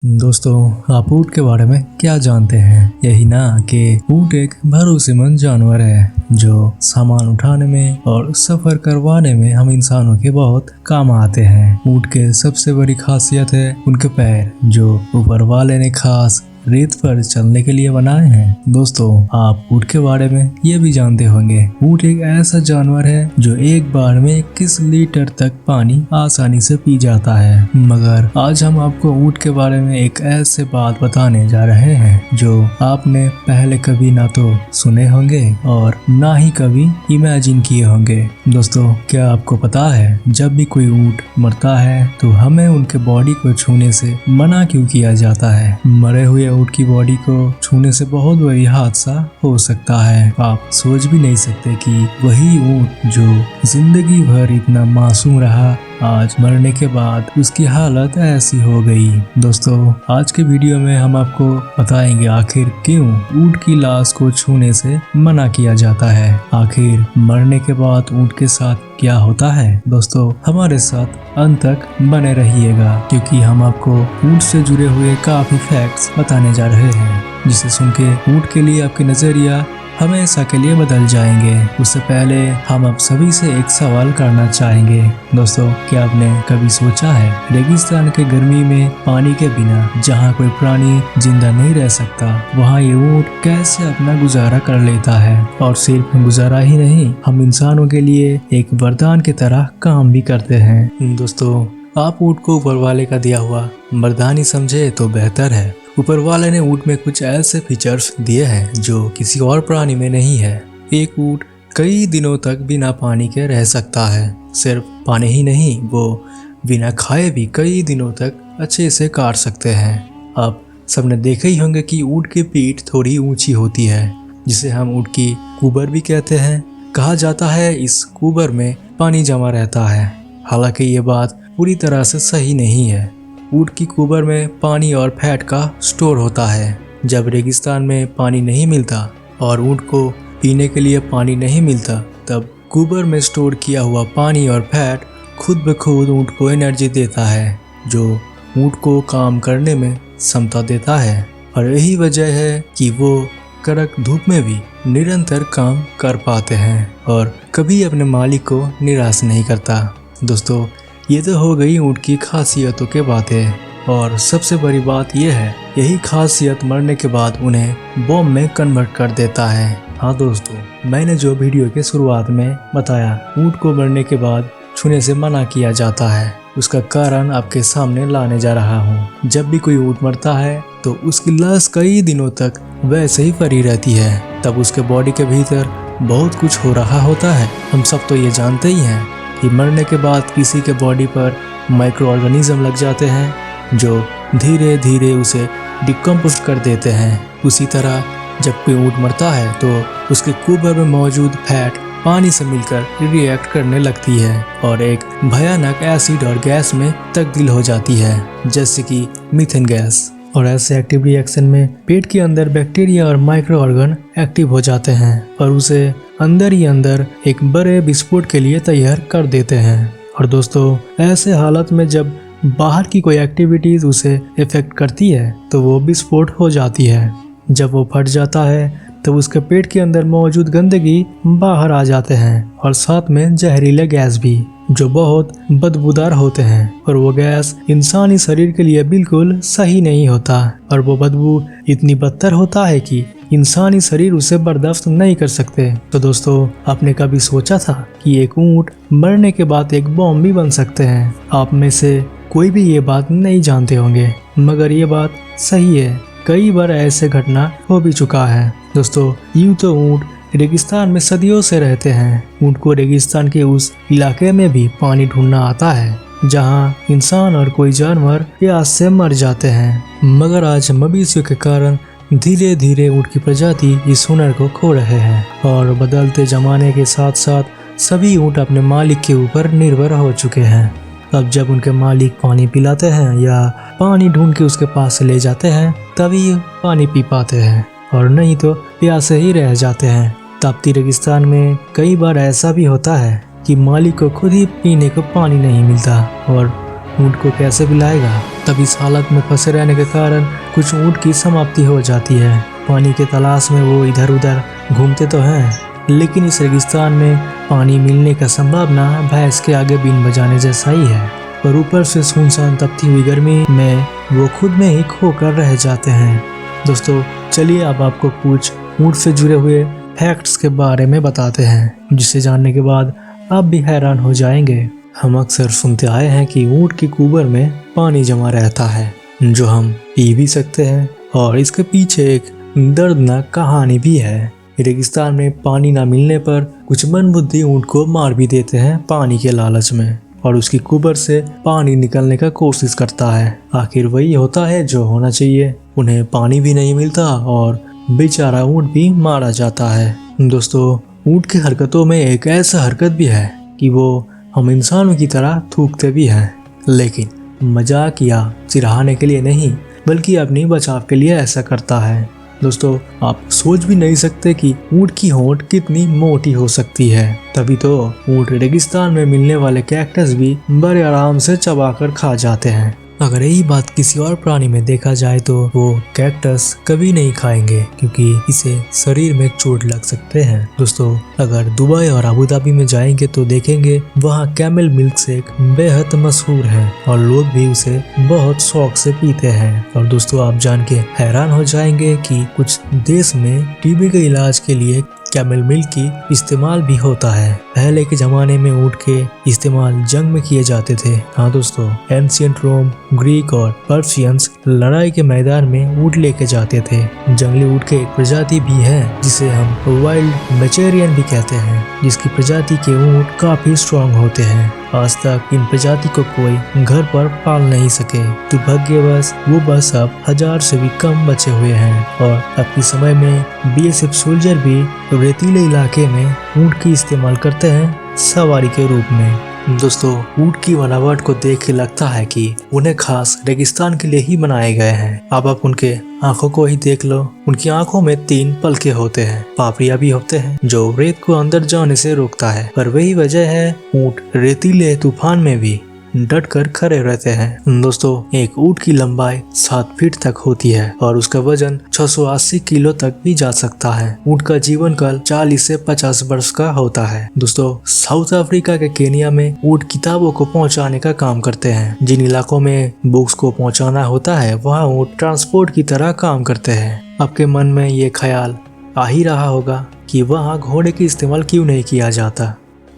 दोस्तों, आप ऊँट के बारे में क्या जानते हैं? यही ना कि ऊँट एक भरोसेमंद जानवर है जो सामान उठाने में और सफर करवाने में हम इंसानों के बहुत काम आते हैं। ऊँट के सबसे बड़ी खासियत है उनके पैर, जो ऊपर वाले ने खास रेत पर चलने के लिए बनाए हैं। दोस्तों, आप ऊँट के बारे में ये भी जानते होंगे, ऊँट एक ऐसा जानवर है जो एक बार में 21 लीटर तक पानी आसानी से पी जाता है। मगर आज हम आपको ऊँट के बारे में एक ऐसे बात बताने जा रहे हैं जो आपने पहले कभी ना तो सुने होंगे और ना ही कभी इमेजिन किए होंगे। दोस्तों, क्या आपको पता है जब भी कोई ऊँट मरता है तो हमें उनके बॉडी को छूने से मना क्यों किया जाता है? मरे हुए ऊँट की बॉडी को छूने से बहुत बड़ी हादसा हो सकता है। आप सोच भी नहीं सकते कि वही ऊँट जो जिंदगी भर इतना मासूम रहा, आज मरने के बाद उसकी हालत ऐसी हो गई। दोस्तों, आज के वीडियो में हम आपको बताएंगे आखिर क्यों ऊँट की लाश को छूने से मना किया जाता है। आखिर मरने के बाद ऊँट के साथ क्या होता है। दोस्तों, हमारे साथ अंत तक बने रहिएगा क्योंकि हम आपको ऊँट से जुड़े हुए काफी फैक्ट्स बताने जा रहे हैं, जिसे सुन के ऊँट के लिए आपके नजरिया हमेशा के लिए बदल जाएंगे। उससे पहले हम आप सभी से एक सवाल करना चाहेंगे। दोस्तों, क्या आपने कभी सोचा है रेगिस्तान के गर्मी में पानी के बिना जहाँ कोई प्राणी जिंदा नहीं रह सकता, वहाँ ये ऊँट कैसे अपना गुजारा कर लेता है? और सिर्फ गुजारा ही नहीं, हम इंसानों के लिए एक वरदान की तरह काम भी करते हैं। दोस्तों, आप ऊँट को ऊपर वाले का दिया हुआ वरदान ही समझे तो बेहतर है। ऊपर वाले ने ऊँट में कुछ ऐसे फीचर्स दिए हैं जो किसी और प्राणी में नहीं है। एक ऊँट कई दिनों तक बिना पानी के रह सकता है। सिर्फ पानी ही नहीं, वो बिना खाए भी कई दिनों तक अच्छे से काट सकते हैं। आप सबने देखे ही होंगे कि ऊँट की पीठ थोड़ी ऊंची होती है, जिसे हम ऊँट की कुबर भी कहते हैं। कहा जाता है इस कुबर में पानी जमा रहता है। हालांकि ये बात पूरी तरह से सही नहीं है। ऊँट की कुबर में पानी और फैट का स्टोर होता है। जब रेगिस्तान में पानी नहीं मिलता और ऊँट को पीने के लिए पानी नहीं मिलता, तब कुबर में स्टोर किया हुआ पानी और फैट खुद ब खुद ऊँट को एनर्जी देता है, जो ऊँट को काम करने में क्षमता देता है। और यही वजह है कि वो कड़क धूप में भी निरंतर काम कर पाते हैं और कभी अपने मालिक को निराश नहीं करता। दोस्तों, ये तो हो गई ऊँट की खासियतों के बातें, और सबसे बड़ी बात यह है, यही खासियत मरने के बाद उन्हें बॉम्ब में कन्वर्ट कर देता है। हाँ दोस्तों, मैंने जो वीडियो के शुरुआत में बताया ऊँट को मरने के बाद छूने से मना किया जाता है, उसका कारण आपके सामने लाने जा रहा हूँ। जब भी कोई ऊँट मरता है तो उसकी लाश कई दिनों तक वैसे ही पड़ी रहती है। तब उसके बॉडी के भीतर बहुत कुछ हो रहा होता है। हम सब तो ये जानते ही हैं कि मरने के बाद किसी के बॉडी पर माइक्रो ऑर्गेनिज्म लग जाते हैं जो धीरे धीरे उसे डिकम्पोस्ट कर देते हैं। उसी तरह जब कोई ऊँट मरता है तो उसके कुबर में मौजूद फैट पानी से मिलकर रिएक्ट करने लगती है और एक भयानक एसिड और गैस में तब्दील हो जाती है, जैसे कि मीथेन गैस। और ऐसे एक्टिव रिएक्शन में पेट के अंदर बैक्टीरिया और माइक्रो ऑर्गन एक्टिव हो जाते हैं और उसे अंदर ही अंदर एक बड़े विस्फोट के लिए तैयार कर देते हैं। और दोस्तों, ऐसे हालत में जब बाहर की कोई एक्टिविटीज उसे इफेक्ट करती है तो वो विस्फोट हो जाती है। जब वो फट जाता है तो उसके पेट के अंदर मौजूद गंदगी बाहर आ जाते हैं और साथ में जहरीले गैस भी, जो बहुत बदबूदार होते हैं। और वो गैस इंसानी शरीर के लिए बिल्कुल सही नहीं होता और वो बदबू इतनी बदतर होता है कि इंसानी शरीर उसे बर्दाश्त नहीं कर सकते। तो दोस्तों, आपने कभी सोचा था कि एक ऊँट मरने के बाद एक बॉम्ब भी बन सकते हैं? आप में से कोई भी ये बात नहीं जानते होंगे, मगर ये बात सही है। कई बार ऐसे घटना हो भी चुका है। दोस्तों, यूं तो ऊँट रेगिस्तान में सदियों से रहते हैं। ऊँट को रेगिस्तान के उस इलाके में भी पानी ढूंढना आता है जहां इंसान और कोई जानवर प्यास से मर जाते हैं। मगर आज मवेशियों के कारण धीरे धीरे ऊँट की प्रजाति इस हुनर को खो रहे हैं और बदलते जमाने के साथ साथ सभी ऊँट अपने मालिक के ऊपर निर्भर हो चुके हैं। अब जब उनके मालिक पानी पिलाते हैं या पानी ढूंढ के उसके पास ले जाते हैं, तभी पानी पी पाते हैं, और नहीं तो प्यासे ही रह जाते हैं। ताप्ती रेगिस्तान में कई बार ऐसा भी होता है कि मालिक को खुद ही पीने को पानी नहीं मिलता और ऊँट को कैसे पिलाएगा। तब इस हालत में फंसे रहने के कारण कुछ ऊँट की समाप्ति हो जाती है। पानी के तलाश में वो इधर उधर घूमते तो हैं, लेकिन इस रेगिस्तान में पानी मिलने का संभावना भैंस के आगे बीन बजाने जैसा ही है। और ऊपर से सुनसान तपती हुई गर्मी में वो खुद में ही खोकर रह जाते हैं। दोस्तों चलिए अब आपको कुछ ऊँट से जुड़े हुए फैक्ट्स के बारे में बताते हैं, जिसे जानने के बाद आप भी हैरान हो जाएंगे। हम अक्सर सुनते आए हैं कि ऊँट की कुबर में पानी जमा रहता है जो हम पी भी सकते हैं, और इसके पीछे एक दर्दनाक कहानी भी है। रेगिस्तान में पानी न मिलने पर कुछ मंदबुद्धि ऊँट को मार भी देते हैं पानी के लालच में, और उसकी कुबर से पानी निकलने का कोशिश करता है। आखिर वही होता है जो होना चाहिए, उन्हें पानी भी नहीं मिलता और बेचारा ऊँट भी मारा जाता है। दोस्तों ऊँट की हरकतों में एक ऐसा हरकत भी है कि वो हम इंसानों की तरह थूकते भी हैं, लेकिन मजाक या चिढ़ाने के लिए नहीं बल्कि अपनी बचाव के लिए ऐसा करता है। दोस्तों आप सोच भी नहीं सकते कि ऊँट की होंठ कितनी मोटी हो सकती है। तभी तो ऊँट रेगिस्तान में मिलने वाले कैक्टस भी बड़े आराम से चबाकर खा जाते हैं। अगर यही बात किसी और प्राणी में देखा जाए तो वो कैक्टस कभी नहीं खाएंगे, क्योंकि इसे शरीर में चोट लग सकते हैं। दोस्तों अगर दुबई और अबू धाबी में जाएंगे तो देखेंगे वहाँ कैमल मिल्क शेक बेहद मशहूर है और लोग भी उसे बहुत शौक से पीते हैं। और दोस्तों आप जान के हैरान हो जाएंगे कि कुछ देश में टीबी के इलाज के लिए कैमल मिल्क की इस्तेमाल भी होता है। पहले के जमाने में ऊँट के इस्तेमाल जंग में किए जाते थे। हाँ दोस्तों एंशिएंट रोम, ग्रीक और पर्शियंस लड़ाई के मैदान में ऊँट लेके जाते थे। जंगली ऊँट के एक प्रजाति भी है जिसे हम वाइल्ड मैचेरियन भी कहते हैं, जिसकी प्रजाति के ऊँट काफी स्ट्रॉन्ग होते हैं। आज तक इन प्रजाति को कोई घर पर पाल नहीं सके, दुर्भाग्यवश वो बस अब 1000 से भी कम बचे हुए हैं। और अब के समय में बीएसएफ सोल्जर भी रेतीले इलाके में ऊँट की इस्तेमाल करते हैं सवारी के रूप में। दोस्तों ऊँट की बनावट को देख के लगता है कि उन्हें खास रेगिस्तान के लिए ही बनाए गए हैं। अब आप उनके आंखों को ही देख लो, उनकी आंखों में 3 पलके होते हैं, पापड़ियां भी होते हैं जो रेत को अंदर जाने से रोकता है। पर वही वजह है ऊँट रेतीले तूफान में भी डट कर खड़े रहते हैं। दोस्तों एक ऊँट की लंबाई 7 फीट तक होती है और उसका वजन 680 किलो तक भी जा सकता है। ऊँट का जीवन काल 40 से 50 वर्ष का होता है। दोस्तों साउथ अफ्रीका के केनिया में ऊँट किताबों को पहुंचाने का काम करते हैं। जिन इलाकों में बुक्स को पहुंचाना होता है वहाँ ऊँट ट्रांसपोर्ट की तरह काम करते हैं। आपके मन में ये ख्याल आ ही रहा होगा कि वहाँ घोड़े की इस्तेमाल क्यों नहीं किया जाता।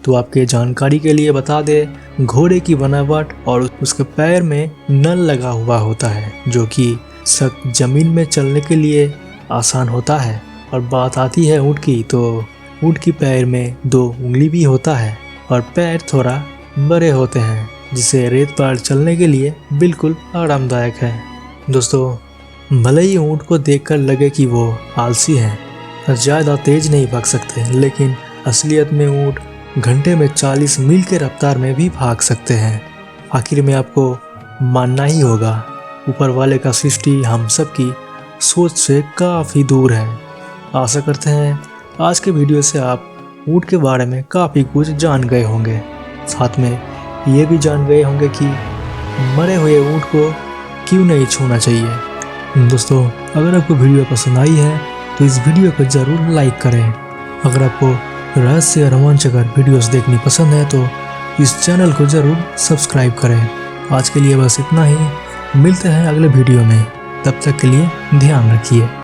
तो आपके जानकारी के लिए बता दे, घोड़े की बनावट और उसके पैर में नल लगा हुआ होता है जो कि सख्त जमीन में चलने के लिए आसान होता है। और बात आती है ऊँट की, तो ऊँट की पैर में 2 उंगली भी होता है और पैर थोड़ा बड़े होते हैं, जिसे रेत पर चलने के लिए बिल्कुल आरामदायक है। दोस्तों भले ही ऊँट को देखकर लगे कि वो आलसी हैं, ज़्यादा तेज नहीं भाग सकते, लेकिन असलियत में ऊँट घंटे में 40 मील के रफ्तार में भी भाग सकते हैं। आखिर में आपको मानना ही होगा, ऊपर वाले का सृष्टि हम सबकी सोच से काफ़ी दूर है। आशा करते हैं आज के वीडियो से आप ऊँट के बारे में काफ़ी कुछ जान गए होंगे, साथ में ये भी जान गए होंगे कि मरे हुए ऊँट को क्यों नहीं छूना चाहिए। दोस्तों अगर आपको वीडियो पसंद आई है तो इस वीडियो को ज़रूर लाइक करें। अगर आपको रहस्य और रोमांचकर वीडियोस देखनी पसंद है तो इस चैनल को ज़रूर सब्सक्राइब करें। आज के लिए बस इतना ही, मिलते हैं अगले वीडियो में, तब तक के लिए ध्यान रखिए।